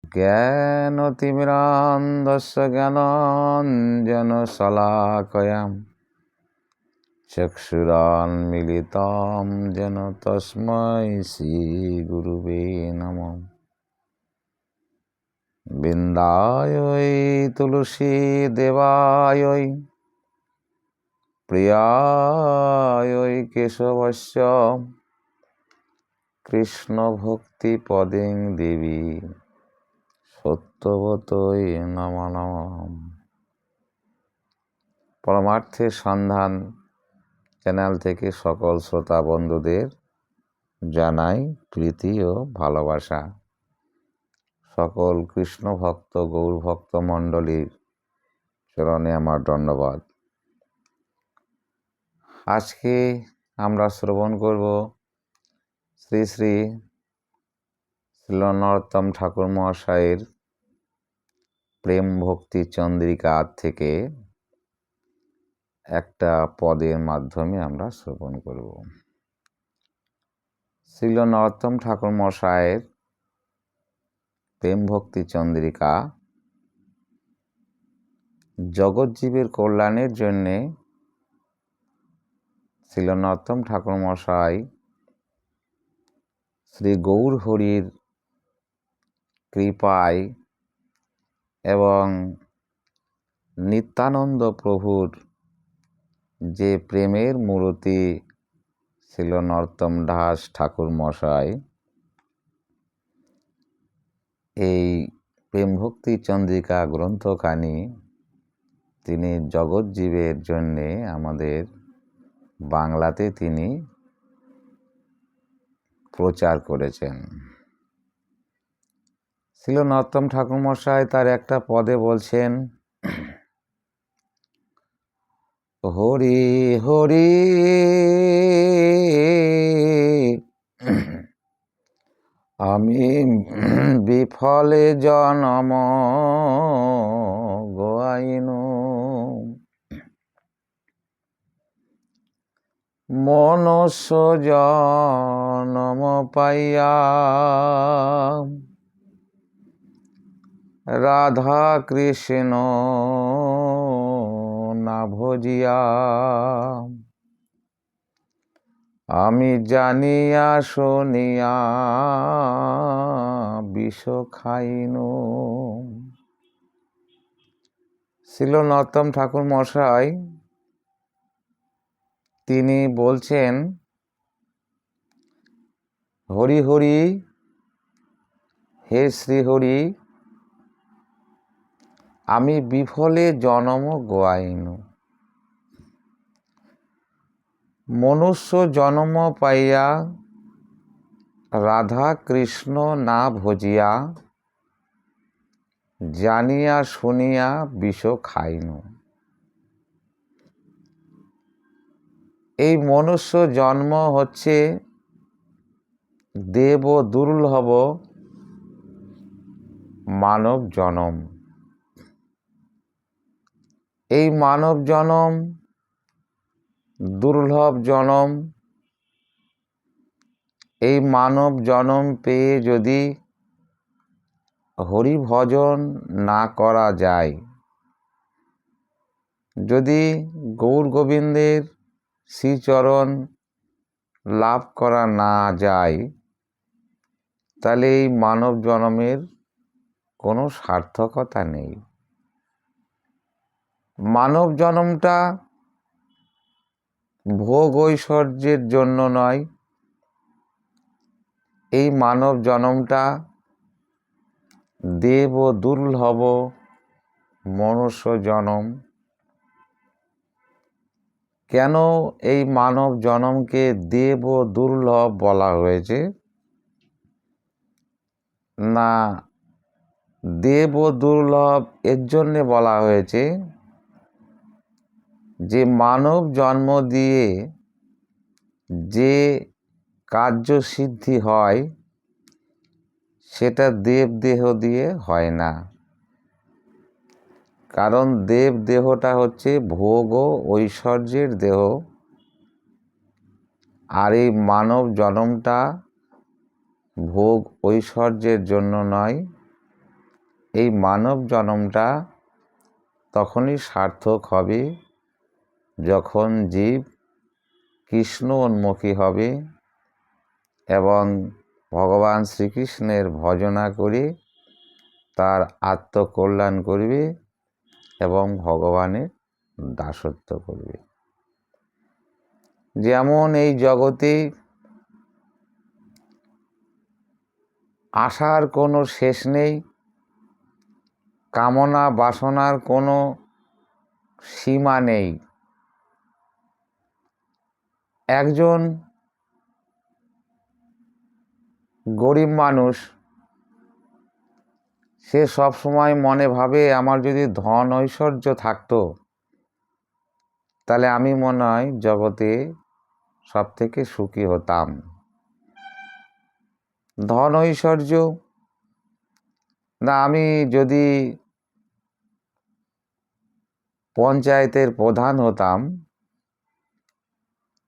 জ্ঞানতিমিরান্ধস্য জ্ঞানাঞ্জনশলাকয়া চক্ষুরান্মিলিतं येन তস্मै শ্রীগুরুবে নমঃ। বিন্দায় তুলসীদেবায় প্রিয়ায় কেশবস্য কৃষ্ণভক্তিপদে দেবী সত্যবতৈ নমো নমঃ। পরমার্থের সন্ধান চ্যানেল থেকে সকল শ্রোতা বন্ধুদের জানাই প্রীতি ও ভালোবাসা। সকল কৃষ্ণ ভক্ত গৌর ভক্ত মণ্ডলীর চরণে আমার দণ্ডবাদ। আজকে আমরা শ্রবণ করব শ্রী শ্রী শ্রীল নরোত্তম ঠাকুর মহাশয়ের প্রেম ভক্তি চন্দ্রিকা থেকে একটা পদের মাধ্যমে আমরা শ্রবণ করব। শ্রীল নরোত্তম ঠাকুর মহাশয়ের প্রেম ভক্তি চন্দ্রিকা জগৎজীবের কল্যাণের জন্যে শ্রীল নরোত্তম ঠাকুর মহাশয় শ্রী গৌর হরির কৃপায় এবং নিত্যানন্দ প্রভুর যে প্রেমের মূর্তি শ্রীল নরোত্তম দাস ঠাকুর মহাশয় এই প্রেম ভক্তি চন্দ্রিকা গ্রন্থখানি তিনি জগৎজীবের জন্যে আমাদের বাংলাতে তিনি প্রচার করেছেন। শ্রীল নরোত্তম ঠাকুর মহাশয় তার একটা পদে বলছেন, হরি হরি আমি বিফলে জনম গোয়াইনু মনুষ্য জনম পাইয়া রাধা কৃষ্ণ না ভজিয়া আমি জানিয়া শুনিয়া বিষ খাইনু। শ্রীল নরোত্তম ঠাকুর মহাশয় তিনি বলছেন, হরি হরি হে শ্রীহরি আমি বিফলে জনম গোয়াইনু মনুষ্য জন্ম পাইয়া রাধা কৃষ্ণ না ভজিয়া জানিয়া শুনিয়া বিষ খাইনু। এই মনুষ্য জন্ম হচ্ছে দেব দুর্লভ মানব জনম। এই মানব জনম দুর্লভ জনম। এই মানব জনম পেয়ে যদি হরি ভজন না করা যায়, যদি গৌর গোবিন্দের শ্রীচরণ লাভ করা না যায়, তাহলে এই মানব জনমের কোনো সার্থকতা নেই। মানব জনমটা ভোগ ঐশ্বর্যের জন্য নয়, এই মানব জনমটা দেব দুর্লভ মনুষ্য জনম। কেন এই মানব জনমকে দেব দুর্লভ বলা হয়েছে? না, দেব দুর্লভ এর জন্যে বলা হয়েছে যে মানব জন্ম দিয়ে যে কার্যসিদ্ধি হয় সেটা দেব দেহ দিয়ে হয় না। কারণ দেব দেহটা হচ্ছে ভোগ ও ঐশ্বর্যের দেহ, আর এই মানব জন্মটা ভোগ ঐশ্বর্যের জন্য নয়, এই মানব জন্মটা তখনই সার্থক হবে যখন জীব কৃষ্ণ উন্মুখী হবে এবং ভগবান শ্রীকৃষ্ণের ভজনা করে তার আত্মকল্যাণ করবে এবং ভগবানের দাসত্ব করবে। যেমন এই জগতে আশার কোনো শেষ নেই, কামনা বাসনার কোনো সীমা নেই। একজন গরিব মানুষ, সে সব সময় মনে ভাবে আমার যদি ধন ঐশ্বর্য থাকতো তাহলে আমি মনে হয় জগতে সব থেকে সুখী হতাম। ধন ঐশ্বর্য না, আমি যদি পঞ্চায়েতের প্রধান হতাম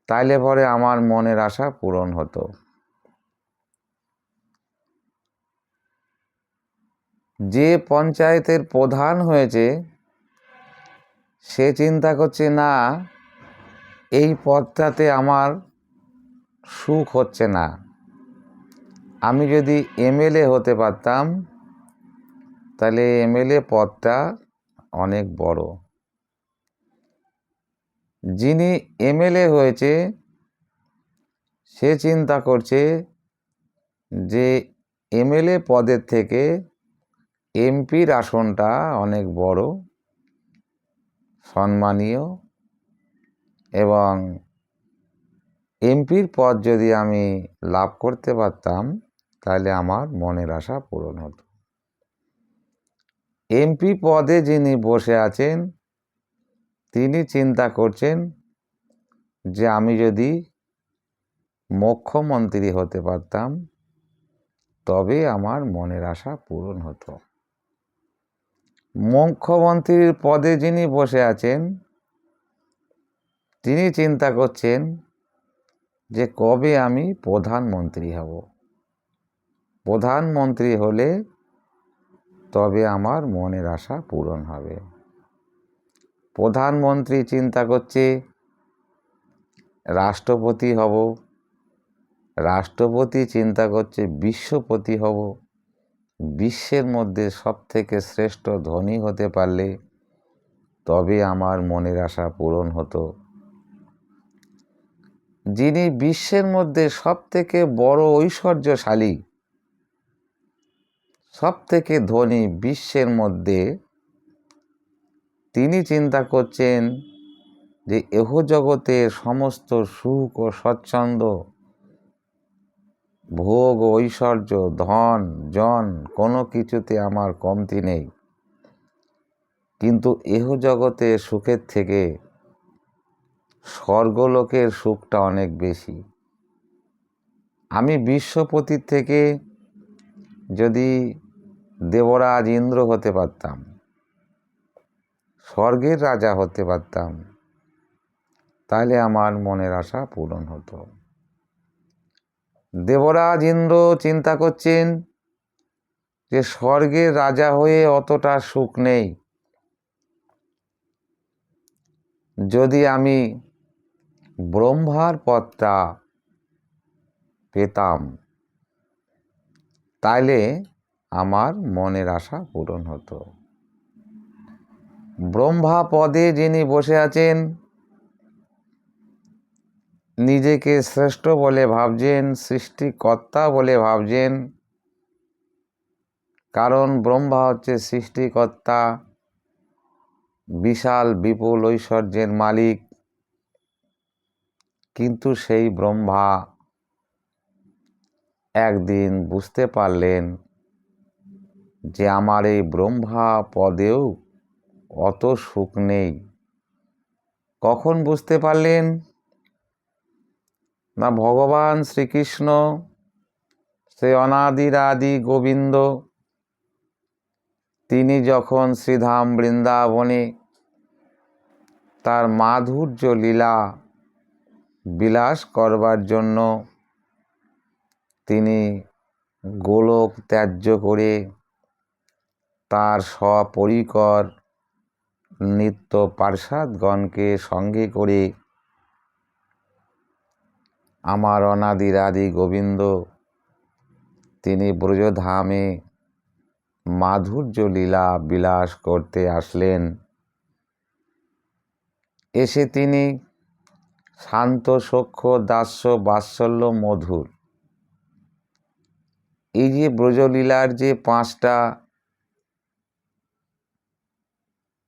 তাইলে পরে আমার মনের আশা পূরণ হতো। যে পঞ্চায়েতের প্রধান হয়েছে সে চিন্তা করছে, না এই পদটাতে আমার সুখ হচ্ছে না, আমি যদি এমএলএ হতে পারতাম তাহলে এমএলএ পদটা অনেক বড়। যিনি এমএলএ হয়েছে সে চিন্তা করছে যে এমএলএ পদের থেকে এমপির আসনটা অনেক বড়, সম্মানীয়, এবং এমপির পদ যদি আমি লাভ করতে পারতাম তাহলে আমার মনের আশা পূরণ হতো। এমপি পদে যিনি বসে আছেন তিনি চিন্তা করছেন যে আমি যদি মুখ্যমন্ত্রী হতে পারতাম তবে আমার মনের আশা পূরণ হতো। মুখ্যমন্ত্রীর পদে যিনি বসে আছেন তিনি চিন্তা করছেন যে কবে আমি প্রধানমন্ত্রী হব, প্রধানমন্ত্রী হলে তবে আমার মনের আশা পূরণ হবে। প্রধানমন্ত্রী চিন্তা করছে রাষ্ট্রপতি হব, রাষ্ট্রপতি চিন্তা করছে বিশ্বপতি হব, বিশ্বের মধ্যে সবথেকে শ্রেষ্ঠ ধনী হতে পারলে তবে আমার মনের আশা পূরণ হতো। যিনি বিশ্বের মধ্যে সবথেকে বড় ঐশ্বর্যশালী, সবথেকে ধনী বিশ্বের মধ্যে, তিনি চিন্তা করছেন যে এহ জগতের সমস্ত সুখ ও স্বচ্ছন্দ, ভোগ ঐশ্বর্য, ধন জন কোনো কিছুতে আমার কমতি নেই, কিন্তু এহ জগতের সুখের থেকে স্বর্গলোকের সুখটা অনেক বেশি। আমি বিশ্বপতির থেকে যদি দেবরাজ ইন্দ্র হতে পারতাম, স্বর্গের রাজা হতে পারতাম, তাহলে আমার মনের আশা পূরণ হতো। দেবরাজ ইন্দ্র চিন্তা করছেন যে স্বর্গের রাজা হয়ে অতটা সুখ নেই, যদি আমি ব্রহ্মার পদটা পেতাম তাইলে আমার মনের আশা পূরণ হতো। ব্রহ্মা পদে যিনি বসে আছেন নিজেকে শ্রেষ্ঠ বলে ভাবছেন, সৃষ্টিকর্তা বলে ভাবছেন, কারণ ব্রহ্মা হচ্ছে সৃষ্টিকর্তা, বিশাল বিপুল ঐশ্বর্যের মালিক। কিন্তু সেই ব্রহ্মা একদিন বুঝতে পারলেন যে আমার এই ব্রহ্মা পদেও অত সুখ নেই। কখন বুঝতে পারলেন? না, ভগবান শ্রীকৃষ্ণ সে অনাদির আদি গোবিন্দ, তিনি যখন শ্রীধাম বৃন্দাবনে তার মাধুর্য লীলা বিলাস করবার জন্য তিনি গোলক ত্যায্য করে তার সপরিকর নিত্য পার্ষদগণকে সঙ্গে করে আমার অনাদিরাদি গোবিন্দ তিনি ব্রজধামে মাধুর্য লীলা বিলাস করতে আসলেন। এসে তিনি শান্ত সখ্য দাস্য বাৎসল্য মধুর এই যে ব্রজলীলার যে 5টা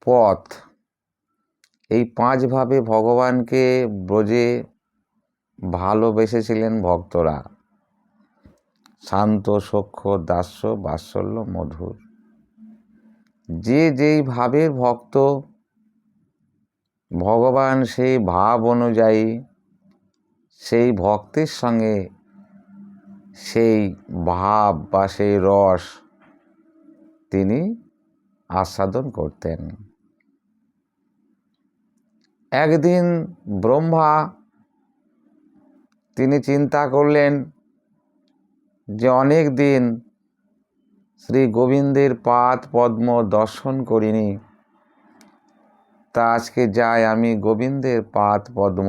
পথ, এই 5 ভাবে ভগবানকে ব্রজে ভালোবেসেছিলেন ভক্তরা। শান্ত সখ্য দাস্য বাৎসল্য মধুর, যে যেই ভাবের ভক্ত ভগবান সেই ভাব অনুযায়ী সেই ভক্তের সঙ্গে সেই ভাব বা সেই রস তিনি আস্বাদন করতেন। একদিন ব্রহ্মা তিনি চিন্তা করলেন যে অনেক দিন শ্রী গোবিন্দের পাদ পদ্ম দর্শন করিনি, তা আজকে যাই আমি গোবিন্দের পাদ পদ্ম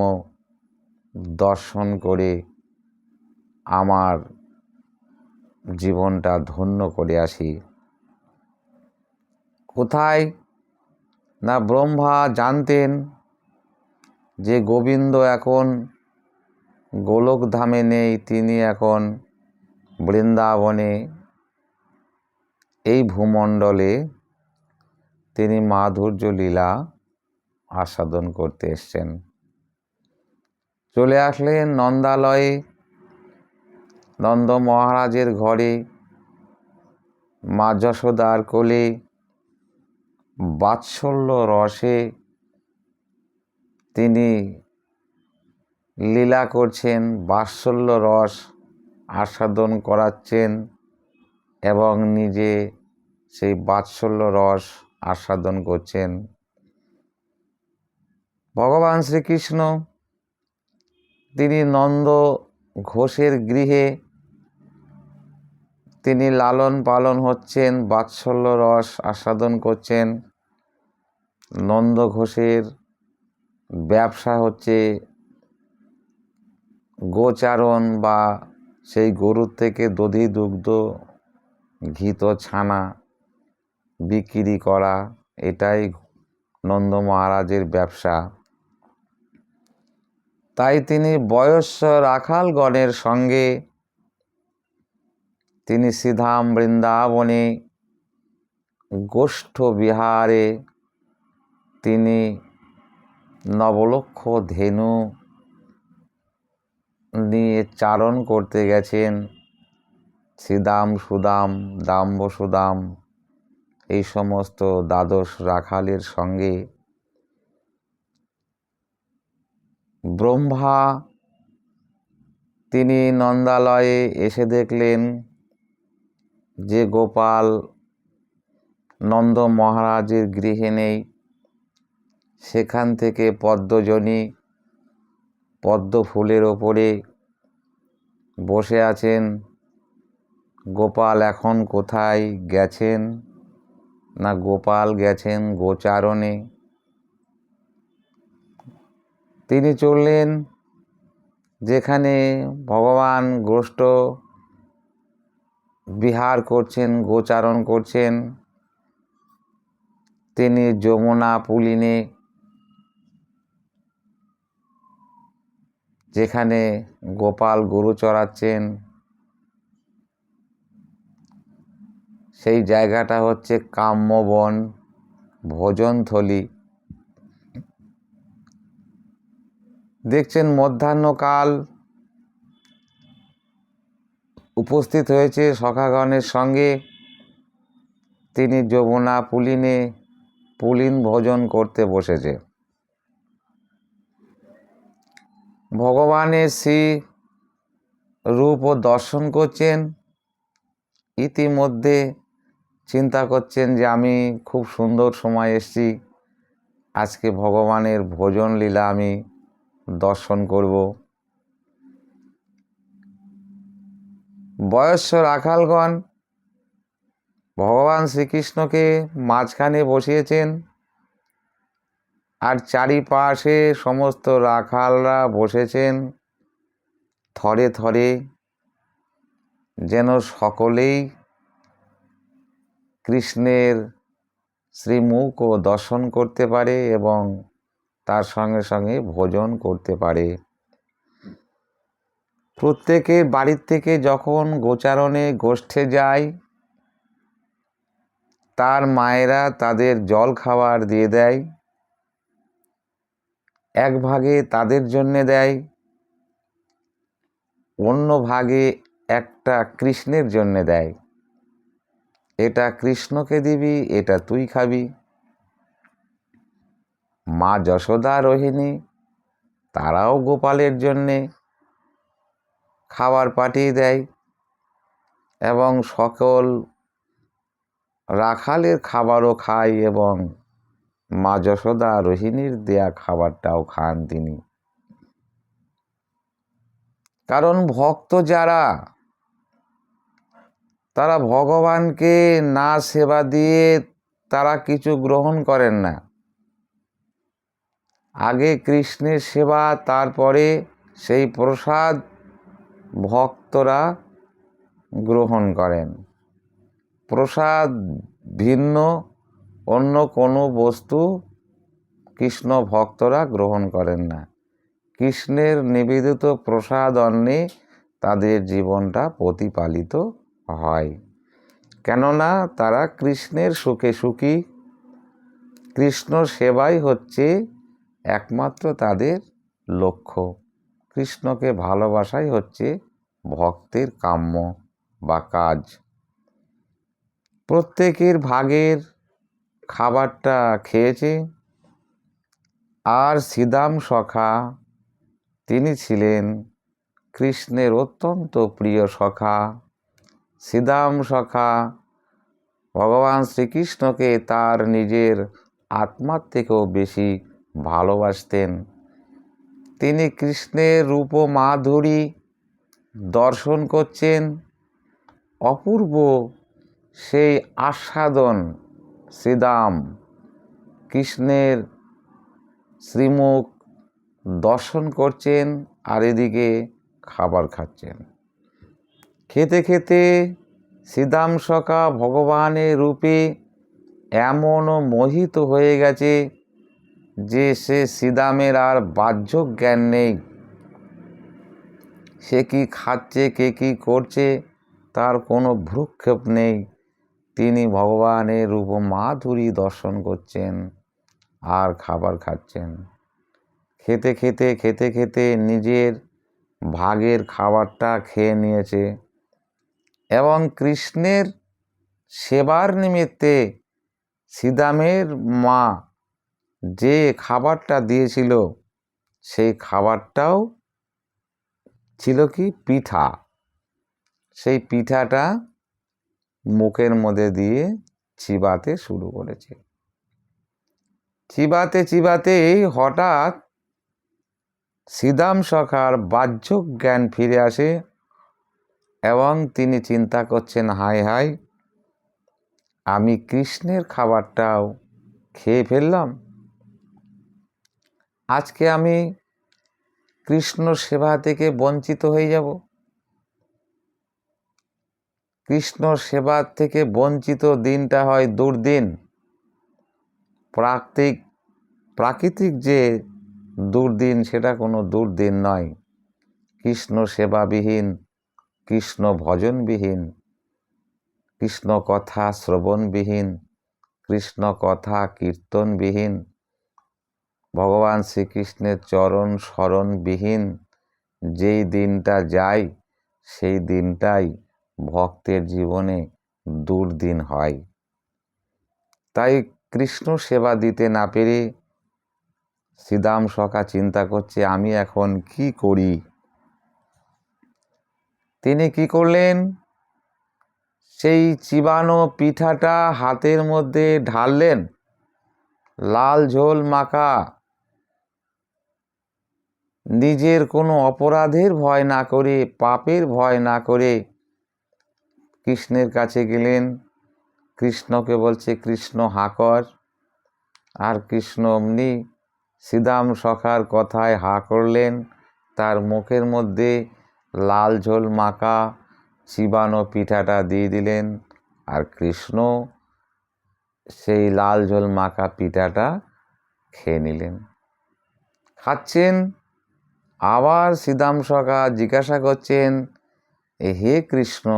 দর্শন করে আমার জীবনটা ধন্য করে আসি। কোথায় না, ব্রহ্মা জানতেন যে গোবিন্দ এখন গোলকধামে নেই, তিনি এখন বৃন্দাবনে এই ভূমণ্ডলে তিনি মাধুর্য লীলা আস্বাদন করতে এসছেন। চলে আসলেন নন্দালয়ে, নন্দ মহারাজের ঘরে, মা যশোদার কোলে বাৎসল্য রসে তিনি লীলা করছেন, বাৎসল্য রস আস্বাদন করাচ্ছেন এবং নিজে সেই বাৎসল্য রস আস্বাদন করছেন। ভগবান শ্রীকৃষ্ণ তিনি নন্দ ঘোষের গৃহে তিনি লালন পালন হচ্ছেন, বাৎসল্য রস আস্বাদন করছেন। নন্দ ঘোষের ব্যবসা হচ্ছে গোচারণ বা সেই গরুর থেকে দধি দুগ্ধ ঘিত ছানা বিক্রি করা, এটাই নন্দ মহারাজের ব্যবসা। তাই তিনি বয়স্য রাখালগণের সঙ্গে তিনি শ্রীধাম বৃন্দাবনে গোষ্ঠ বিহারে তিনি নবলক্ষ ধেনু নিয়ে চারণ করতে গেছেন। শ্রীদাম সুদাম দাম্ব সুদাম এই সমস্ত দ্বাদশ রাখালের সঙ্গে ব্রহ্মা তিনি নন্দালয়ে এসে দেখলেন যে গোপাল নন্দ মহারাজের গৃহে নেই। সেখান থেকে পদ্মজনী পদ্ম ফুলের ওপরে বসে আছেন। গোপাল এখন কোথায় গেছেন না, গোপাল গেছেন গোচারণে। তিনি চললেন যেখানে ভগবান গোষ্ঠ বিহার করছেন, গোচারণ করছেন, তিনি যমুনা পুলিনে যেখানে গোপাল গরু চড়াচ্ছেন, সেই জায়গাটা হচ্ছে কাম্যবন ভোজনথলি। দেখছেন মধ্যাহ্নকাল উপস্থিত হয়েছে সখাগণের সঙ্গে, তিনি যমুনা পুলিনে পুলিন ভোজন করতে বসেছে। ভগবানের শ্রী রূপ ও দর্শন করছেন। ইতিমধ্যে চিন্তা করছেন যে আমি খুব সুন্দর সময় এসেছি, আজকে ভগবানের ভোজন লীলা আমি দর্শন করব। বয়স্য রাখালগণ ভগবান শ্রীকৃষ্ণকে মাঝখানে বসিয়েছেন, আর চারিপাশে সমস্ত রাখালরা বসেছেন থরে থরে, যেন সকলেই কৃষ্ণের শ্রীমুখও দর্শন করতে পারে এবং তার সঙ্গে সঙ্গে ভোজন করতে পারে। প্রত্যেকের বাড়ির থেকে যখন গোচারণে গোষ্ঠে যায়, তার মায়েরা তাদের জল খাবার দিয়ে দেয়, এক ভাগে তাদের জন্যে দেয়, অন্য ভাগে একটা কৃষ্ণের জন্যে দেয়। এটা কৃষ্ণকে দিবি, এটা তুই খাবি। মা যশোদা, রোহিণী তারাও গোপালের জন্যে খাবার পাঠিয়ে দেয় এবং সকল রাখালের খাবারও খায় এবং মা যশোদা রোহিণীর দেয়া খাবারটাও খান তিনি। কারণ ভক্ত যারা, তারা ভগবানকে না সেবা দিয়ে তারা কিছু গ্রহণ করেন না। আগে কৃষ্ণের সেবা, তারপরে সেই প্রসাদ ভক্তরা গ্রহণ করেন। প্রসাদ ভিন্ন অন্য কোনো বস্তু কৃষ্ণ ভক্তরা গ্রহণ করেন না। কৃষ্ণের নিবেদিত প্রসাদ অন্নে তাদের জীবনটা প্রতিপালিত হয়, কেননা তারা কৃষ্ণের সুখে সুখী। কৃষ্ণ সেবাই হচ্ছে একমাত্র তাদের লক্ষ্য। কৃষ্ণকে ভালোবাসাই হচ্ছে ভক্তের কাম্য বা কাজ। প্রত্যেকের ভাগের খাবারটা খেয়েছে। আর শ্রীদাম সখা, তিনি ছিলেন কৃষ্ণের অত্যন্ত প্রিয় সখা। শ্রীদাম সখা ভগবান শ্রীকৃষ্ণকে তার নিজের আত্মার থেকেও বেশি ভালোবাসতেন। তিনি কৃষ্ণের রূপ মাধুরী দর্শন করছেন, অপূর্ব সেই আস্বাদন। শ্রীদাম কৃষ্ণের শ্রীমুখ দর্শন করছেন আর এদিকে খাবার খাচ্ছেন। খেতে খেতে শ্রীদাম সখা ভগবানের রূপে এমন মোহিত হয়ে গেছে যে সে শ্রীদামের আর বাহ্য জ্ঞান নেই। সে কি খাচ্ছে, কে কি করছে, তার কোনো ভ্রুক্ষেপ নেই। তিনি ভগবানের রূপ মাধুরী দর্শন করছেন আর খাবার খাচ্ছেন। খেতে খেতে খেতে খেতে নিজের ভাগের খাবারটা খেয়ে নিয়েছে এবং কৃষ্ণের সেবার নিমিত্তে শ্রীদামের মা যে খাবারটা দিয়েছিল, সেই খাবারটাও ছিল কি পিঠা। সেই পিঠাটা মুখের মধ্যে দিয়ে চিবাতে শুরু করেছে। চিবাতে চিবাতেই হঠাৎ শ্রীদাম সখার বাহ্য জ্ঞান ফিরে আসে এবং তিনি চিন্তা করছেন, হায় হায়, আমি কৃষ্ণের খাবারটাও খেয়ে ফেললাম। আজকে আমি কৃষ্ণ সেবা থেকে বঞ্চিত হয়ে যাব। কৃষ্ণ সেবা থেকে বঞ্চিত দিনটা হয় দুর্দিন। প্রাকৃতিক যে দুর্দিন, সেটা কোনো দুর্দিন নয়। কৃষ্ণ সেবাবিহীন, কৃষ্ণ ভজনবিহীন, কৃষ্ণ কথা শ্রবণবিহীন, কৃষ্ণ কথা কীর্তনবিহীন, ভগবান শ্রীকৃষ্ণের চরণ স্মরণবিহীন যেই দিনটা যায়, সেই দিনটাই ভক্তের জীবনে দুর্দিন হয়। তাই কৃষ্ণ সেবা দিতে না পেরে শ্রীদাম সখা চিন্তা করছে, আমি এখন কি করি। তিনি কি করলেন, সেই চিবানো পিঠাটা হাতের মধ্যে ঢাললেন, লাল ঝোল মাখা। নিজের কোনো অপরাধের ভয় না করে, পাপের ভয় না করে কৃষ্ণের কাছে গেলেন কৃষ্ণকে বলছে কৃষ্ণ হাঁ কর, আর কৃষ্ণ অমনি শ্রীদাম সখার কথায় হাঁ করলেন। তার মুখের মধ্যে লাল ঝোল মাখা চিবানো পিঠাটা দিয়ে দিলেন, আর কৃষ্ণ সেই লাল ঝোল মাখা পিঠাটা খেয়ে নিলেন। খাচ্ছেন, আবার শ্রীদাম সখা জিজ্ঞাসা করছেন, হে কৃষ্ণ,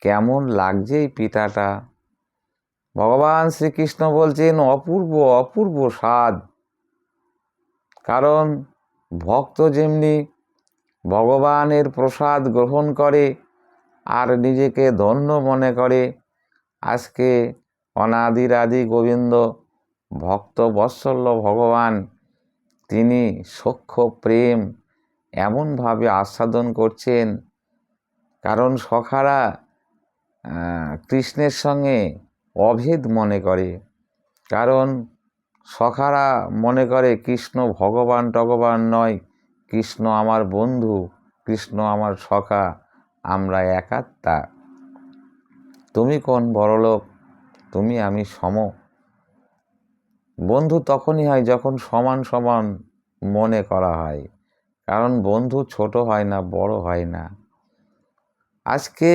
কেমন লাগছে এই পিঠাটা? ভগবান শ্রীকৃষ্ণ বলছেন, অপূর্ব অপূর্ব স্বাদ। কারণ ভক্ত যেমনি ভগবানের প্রসাদ গ্রহণ করে আর নিজেকে ধন্য মনে করে, আজকে অনাদির আদি গোবিন্দ ভক্ত বৎসল্য ভগবান তিনি সখ্য প্রেম এমনভাবে আস্বাদন করছেন। কারণ সখারা কৃষ্ণের সঙ্গে অভেদ মনে করে, কারণ সখারা মনে করে কৃষ্ণ ভগবান টগবান নয়, কৃষ্ণ আমার বন্ধু, কৃষ্ণ আমার সখা, আমরা এক আত্মা। তুমি কোন বড়লোক, তুমি আমি সম। বন্ধু তখনই হয় যখন সমান সমান মনে করা হয়, কারণ বন্ধু ছোট হয় না, বড় হয় না। আজকে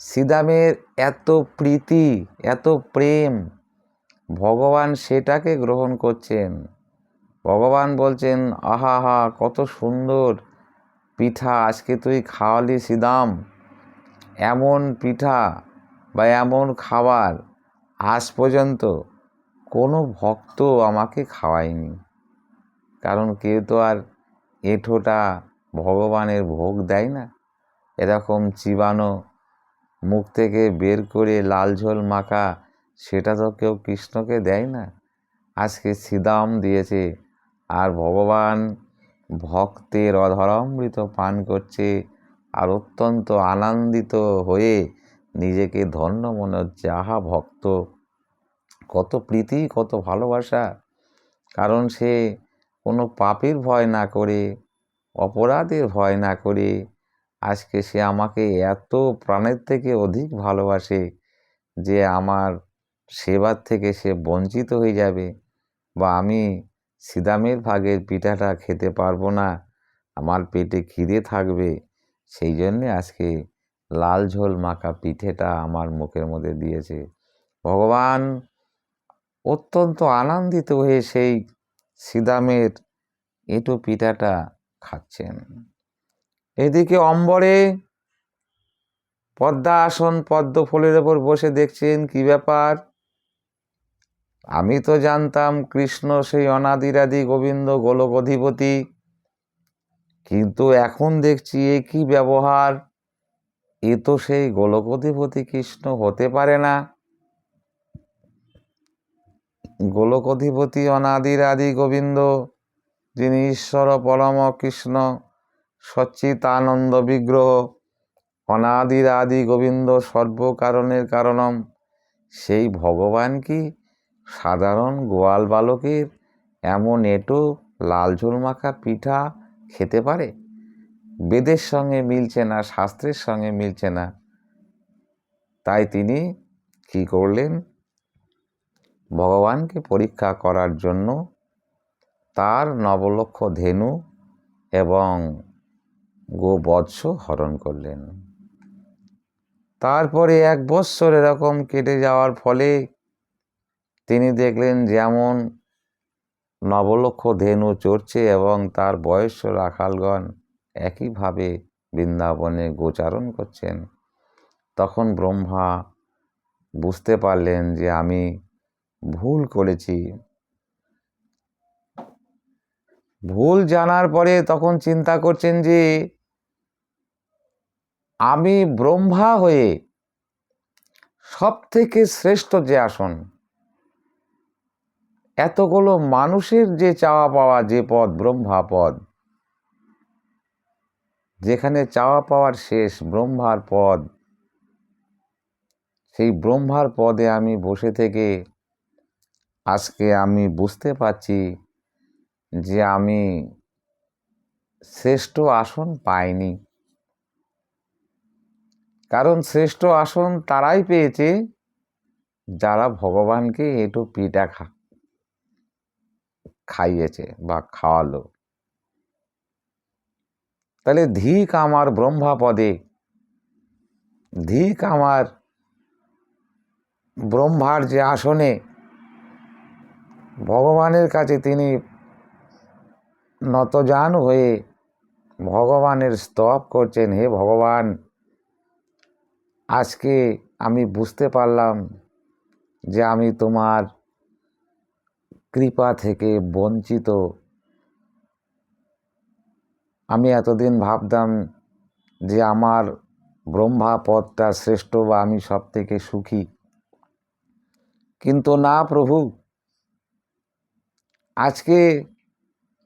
শ্রীদামের এত প্রীতি, এত প্রেম, ভগবান সেটাকে গ্রহণ করছেন। ভগবান বলছেন, আহা হা, কত সুন্দর পিঠা আজকে তুই খাওয়ালি শ্রীদাম। এমন পিঠা বা এমন খাবার আজ পর্যন্ত কোনো ভক্ত আমাকে খাওয়ায়নি। কারণ কেউ তো আর এঁঠোটা ভগবানের ভোগ দেয় না। এরকম চিবানো মুখ থেকে বের করে লাল ঝোল মাখা সেটা তো কেউ কৃষ্ণকে দেয় না। আজকে শ্রীদাম দিয়েছে, আর ভগবান ভক্তের অধরামৃত পান করছে, আর অত্যন্ত আনন্দিত হয়ে নিজেকে ধন্য মনে হচ্ছে। আহা, ভক্ত কত প্রীতি, কত ভালোবাসা। কারণ সে কোনো পাপের ভয় না করে, অপরাধের ভয় না করে আজকে সে আমাকে এত প্রাণের থেকে অধিক ভালোবাসে যে আমার সেবার থেকে সে বঞ্চিত হয়ে যাবে, বা আমি শ্রীদামের ভাগের পিঠাটা খেতে পারবো না, আমার পেটে খিদে থাকবে, সেই জন্যে আজকে লাল ঝোল মাখা পিঠেটা আমার মুখের মধ্যে দিয়েছে। ভগবান অত্যন্ত আনন্দিত হয়ে সেই শ্রীদামের এঁটো পিঠাটা খাচ্ছেন। এদিকে অম্বরে পদ্মা আসন পদ্ম ফুলের ওপর বসে দেখছেন, কি ব্যাপার? আমি তো জানতাম কৃষ্ণ সেই অনাদিরাদি গোবিন্দ গোলক অধিপতি, কিন্তু এখন দেখছি এ কি ব্যবহার, এ তো সেই গোলক অধিপতি কৃষ্ণ হতে পারে না। গোলক অধিপতি অনাদিরাদি গোবিন্দ, যিনি ঈশ্বর পরম কৃষ্ণ সচ্চিদানন্দ বিগ্রহ, অনাদির আদি গোবিন্দ সর্বকারণের কারণম, সেই ভগবান কি সাধারণ গোয়াল বালকের এমন এঁটো লাল ঝোল মাখা পিঠা খেতে পারে? বেদের সঙ্গে মিলছে না, শাস্ত্রের সঙ্গে মিলছে না। তাই তিনি কি করলেন? ভগবানকে পরীক্ষা করার জন্য তার নবলক্ষ ধেনু এবং গোবৎস হরণ করলেন। তারপরে 1 বৎসর এরকম কেটে যাওয়ার ফলে তিনি দেখলেন যেমন নবলক্ষ ধেনু চড়ছে এবং তার বয়স্ক রাখালগণ একইভাবে বৃন্দাবনে গোচারণ করছেন। তখন ব্রহ্মা বুঝতে পারলেন যে আমি ভুল করেছি। ভুল জানার পরে তখন চিন্তা করছেন যে আমি ব্রহ্মা হয়ে সব থেকে শ্রেষ্ঠ যে আসন, এতগুলো মানুষের যে চাওয়া পাওয়া যে পদ, ব্রহ্মা পদ, যেখানে চাওয়া পাওয়ার শেষ ব্রহ্মার পদ, সেই ব্রহ্মার পদে আমি বসে থেকে আজকে আমি বুঝতে পারছি যে আমি শ্রেষ্ঠ আসন পাইনি। কারণ শ্রেষ্ঠ আসন তারাই পেয়েছে যারা ভগবানকে একটু পিঠা খাইয়েছে বা খাওয়ালো। তাহলে ধিক আমার ব্রহ্মাপদে, ধিক আমার ব্রহ্মার যে আসনে ভগবানের কাছে তিনি নতজান হয়ে ভগবানের স্তব করছেন। হে ভগবান, আজকে আমি বুঝতে পারলাম যে আমি তোমার কৃপা থেকে বঞ্চিত। আমি এতদিন ভাবতাম যে আমার ব্রহ্মা পদটা শ্রেষ্ঠ বা আমি সব থেকে সুখী, কিন্তু না প্রভু। আজকে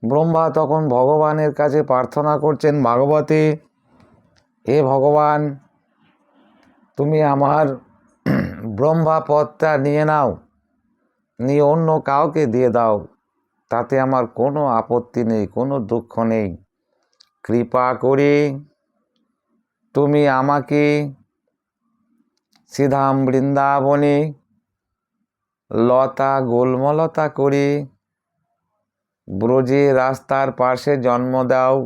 ব্রহ্মা তখন ভগবানের কাছে প্রার্থনা করছেন ভাগবতে, হে ভগবান, তুমি আমার ব্রহ্মা পদটা নিয়ে নাও, নিয়ে অন্য কাউকে দিয়ে দাও, তাতে আমার কোনো আপত্তি নেই, কোনো দুঃখ নেই। কৃপা করে তুমি আমাকে শ্রীধাম বৃন্দাবনে লতা গোলমলতা করে ব্রজে রাস্তার পাশে জন্ম দাও।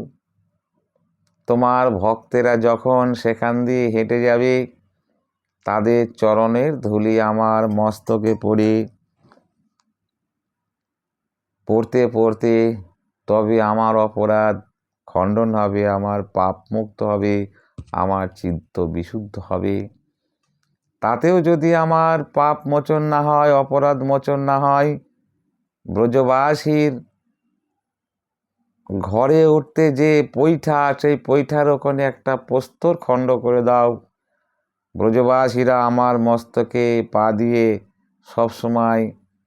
তোমার ভক্তেরা যখন সেখান দিয়ে হেঁটে যাবে, তাদের চরণের ধুলি আমার মস্তকে পড়তে পড়তে তবে আমার অপরাধ খণ্ডন হবে, আমার পাপ মুক্ত হবে, আমার চিত্ত বিশুদ্ধ হবে। তাতেও যদি আমার পাপ মোচন না হয়, অপরাধ মোচন না হয়, ব্রজবাসীর ঘরে উঠতে যে পৈঠা, সেই পৈঠার ওখানে একটা প্রস্তর খণ্ড করে দাও। ব্রজবাসীরা আমার মস্তকে পা দিয়ে সবসময়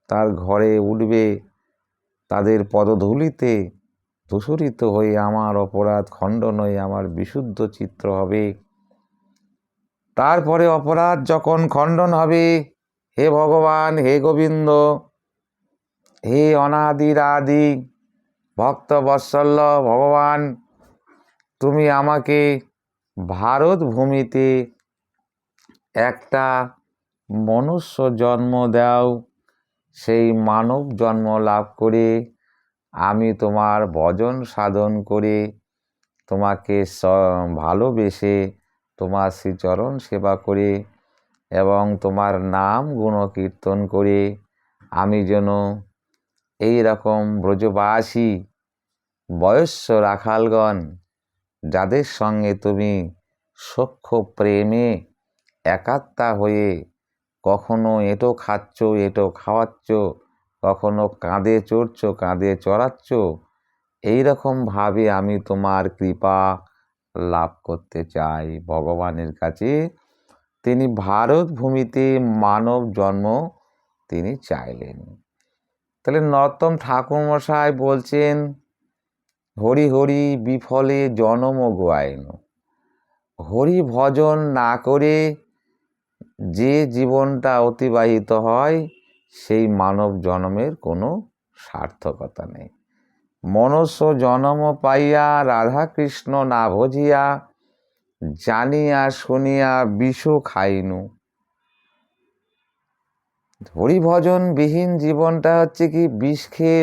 তার ঘরে উঠবে, তাদের পদধূলিতে ধূসরিত হয়ে আমার অপরাধ খণ্ডন হয়ে আমার বিশুদ্ধ চিত্র হবে। তারপরে অপরাধ যখন খণ্ডন হবে, হে ভগবান, হে গোবিন্দ, হে অনাদির আদি ভক্ত বৎসল্য ভগবান, তুমি আমাকে ভারত ভূমিতে একটা মনুষ্য জন্ম দাও। সেই মানব জন্ম লাভ করে আমি তোমার ভজন সাধন করে তোমাকে ভালোবেসে তোমার শ্রীচরণ সেবা করে এবং তোমার নাম গুণকীর্তন করে আমি যেন এই রকম ব্রজবাসী বয়স্য রাখালগণ, যাদের সঙ্গে তুমি সখ্য প্রেমে একাত্মা হয়ে কখনো এঁটো খাচ্ছ, এঁটো খাওয়াচ্ছ, কখনো কাঁধে চড়ছ, কাঁধে চড়াচ্ছ, এইরকমভাবে আমি তোমার কৃপা লাভ করতে চাই। ভগবানের কাছে তিনি ভারত ভূমিতে মানব জন্ম তিনি চাইলেন। তাহলে নরোত্তম ঠাকুরমশাই বলছেন, হরি হরি বিফলে জনম গোয়াইন। হরি ভজন না করে যে জীবনটা অতিবাহিত হয়, সেই মানব জন্মের কোনো সার্থকতা নেই। মনুষ্য জন্ম পাইয়া রাধাকৃষ্ণ না ভজিয়া, জানিয়া শুনিয়া বিষ খাইনু। হরিভজন বিহীন জীবনটা হচ্ছে কি, বিষ খেয়ে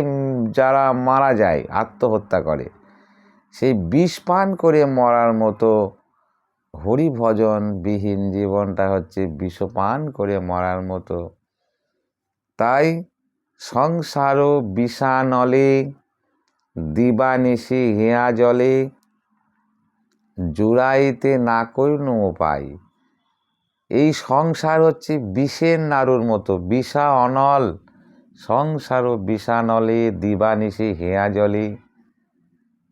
যারা মারা যায়, আত্মহত্যা করে, সেই বিষ পান করে মরার মতো হরিভজন বিহীন জীবনটা হচ্ছে বিষপান করে মরার মতো। তাই সংসার বিষানলে দিবানিশি হিয়া জলে, জুড়াইতে না করিন উপায়। এই সংসার হচ্ছে বিষের নাড়ুর মতো, বিষা অনল। সংসার বিষানলে দিবানিশি হেয়া জলে।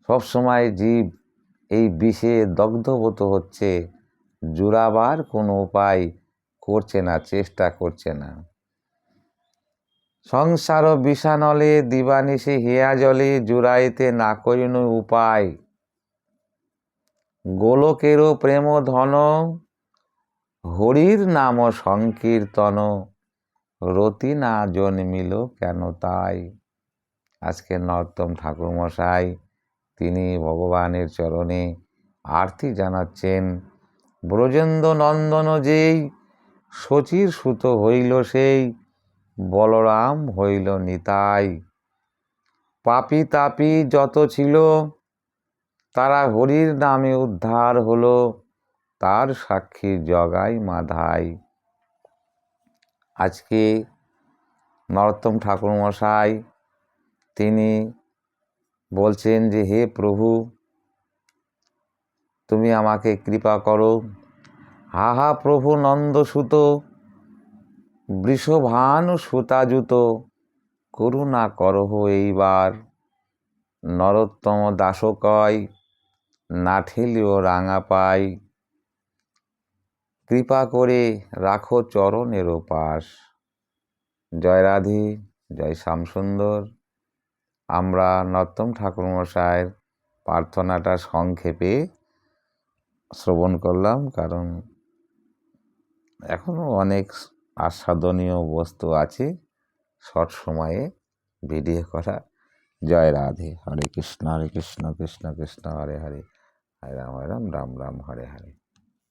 সবসময় জীব এই বিষে দগ্ধবোধ হচ্ছে, জুড়াবার কোনো উপায় করছে না, চেষ্টা করছে না। সংসার বিষানলে দিবানিশি হেয়া জলে, জুড়াইতে না করিন উপায়। গোলকেরও প্রেম ধন, হরির নাম সংকীর্তন, রতি না জন্মিল কেন তাই। আজকে নরোত্তম ঠাকুরমশাই তিনি ভগবানের চরণে আরতি জানাচ্ছেন। ব্রজেন্দ্র নন্দন যেই শচীর সুত হইল সেই, বলরাম হইল নিতাই। পাপী তাপী যত ছিল, তারা হরির নামে উদ্ধার হলো, তার সাক্ষী জগাই মাধাই। আজকে নরোত্তম ঠাকুর মশাই তিনি বলছেন যে, হে প্রভু, তুমি আমাকে কৃপা করো। হাহা প্রভু নন্দসুত, বৃষভানু সুতাযুত, করুণা করহ এইবার। নরোত্তম দাস কয়, না ঠেলিও রাঙা পাই, কৃপা করে রাখো চরণের পাশ। জয় রাধে, জয় শ্যামসুন্দর। আমরা নরোত্তম ঠাকুর মশাইয়ের প্রার্থনাটা সংক্ষেপে শ্রবণ করলাম, কারণ এখনও অনেক আস্বাদনীয় বস্তু আছে শর্ট সময়ে ভিডিও করা। জয় রাধে। হরে কৃষ্ণ কৃষ্ণ কৃষ্ণ হরে হরে, হরে রাম রাম রাম হরে হরে।